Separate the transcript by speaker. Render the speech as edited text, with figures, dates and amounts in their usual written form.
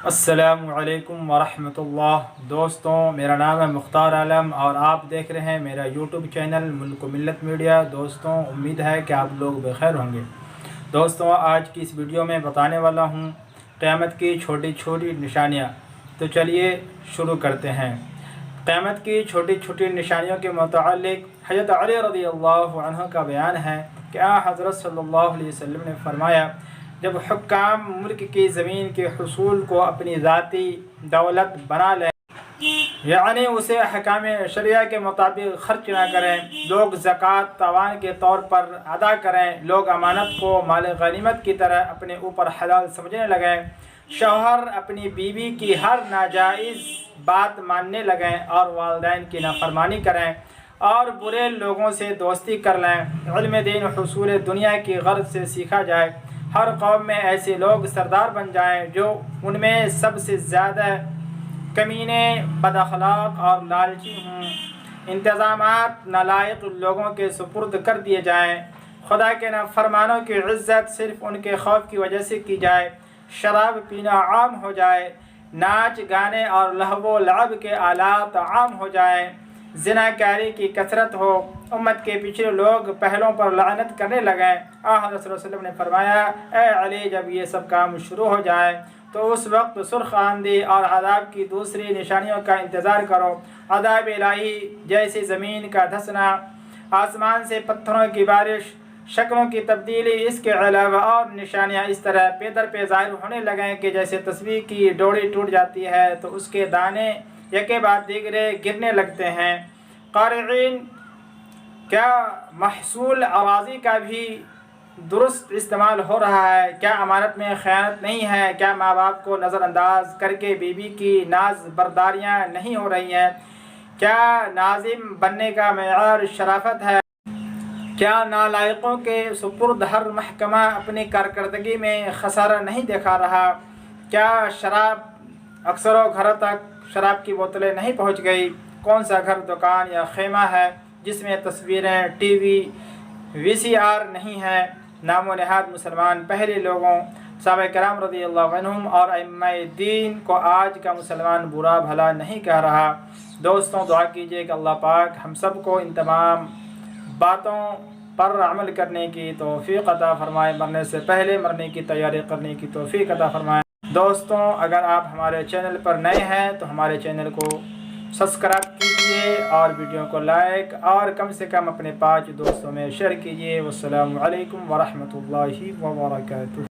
Speaker 1: السلام علیکم ورحمۃ اللہ۔ دوستوں، میرا نام ہے مختار عالم اور آپ دیکھ رہے ہیں میرا یوٹیوب چینل ملک و ملت میڈیا۔ دوستوں، امید ہے کہ آپ لوگ بخیر ہوں گے۔ دوستوں، آج کی اس ویڈیو میں بتانے والا ہوں قیامت کی چھوٹی چھوٹی نشانیاں۔ تو چلیے شروع کرتے ہیں۔ قیامت کی چھوٹی چھوٹی نشانیوں کے متعلق حضرت علی رضی اللہ عنہ کا بیان ہے کہ حضرت صلی اللہ علیہ وسلم نے فرمایا، جب حکام ملک کی زمین کے حصول کو اپنی ذاتی دولت بنا لیں، یعنی اسے احکام شریعہ کے مطابق خرچ نہ کریں، لوگ زکوٰۃ تاوان کے طور پر ادا کریں، لوگ امانت کو مال غنیمت کی طرح اپنے اوپر حلال سمجھنے لگیں، شوہر اپنی بیوی کی ہر ناجائز بات ماننے لگیں اور والدین کی نافرمانی کریں اور برے لوگوں سے دوستی کر لیں، علم دین حصول دنیا کی غرض سے سیکھا جائے، ہر قوم میں ایسے لوگ سردار بن جائیں جو ان میں سب سے زیادہ کمینے، بد اخلاق اور لالچی ہوں، انتظامات نالائق لوگوں کے سپرد کر دیے جائیں، خدا کے نافرمانوں کی عزت صرف ان کے خوف کی وجہ سے کی جائے، شراب پینا عام ہو جائے، ناچ گانے اور لہو و لعب کے آلات عام ہو جائیں، زنا کاری کی کثرت ہو، امت کے پچھلے لوگ پہلوں پر لعنت کرنے لگیں۔ حضرت صلی اللہ علیہ وسلم نے فرمایا، اے علی، جب یہ سب کام شروع ہو جائے تو اس وقت سرخ آندھی اور عذاب کی دوسری نشانیوں کا انتظار کرو، عذاب الہی جیسے زمین کا دھسنا، آسمان سے پتھروں کی بارش، شکلوں کی تبدیلی، اس کے علاوہ اور نشانیاں اس طرح پے در پہ ظاہر ہونے لگیں کہ جیسے تسبیح کی ڈوری ٹوٹ جاتی ہے تو اس کے دانے یکے بعد دیگرے گرنے لگتے ہیں۔ قارئین، کیا محصول اراضی کا بھی درست استعمال ہو رہا ہے؟ کیا امانت میں خیانت نہیں ہے؟ کیا ماں باپ کو نظر انداز کر کے بیوی کی ناز برداریاں نہیں ہو رہی ہیں؟ کیا ناظم بننے کا معیار شرافت ہے؟ کیا نالائقوں کے سپرد ہر محکمہ اپنی کارکردگی میں خسارہ نہیں دکھا رہا؟ کیا شراب اکثروں گھروں تک شراب کی بوتلیں نہیں پہنچ گئی؟ کون سا گھر، دکان یا خیمہ ہے جس میں تصویریں، ٹی وی، وی سی آر نہیں ہے؟ نام و نہاد مسلمان پہلے لوگوں، صحابہ کرام رضی اللہ عنہم اور ائمہ دین کو آج کا مسلمان برا بھلا نہیں کہہ رہا۔ دوستوں، دعا کیجیے کہ اللہ پاک ہم سب کو ان تمام باتوں پر عمل کرنے کی توفیق عطا فرمائے، مرنے سے پہلے مرنے کی تیاری کرنے کی توفیق عطا فرمائے۔ دوستوں، اگر آپ ہمارے چینل پر نئے ہیں تو ہمارے چینل کو سبسکرائب کیجیے اور ویڈیو کو لائک اور کم سے کم اپنے 5 دوستوں میں شیئر کیجیے۔ والسلام علیکم ورحمۃ اللہ وبرکاتہ۔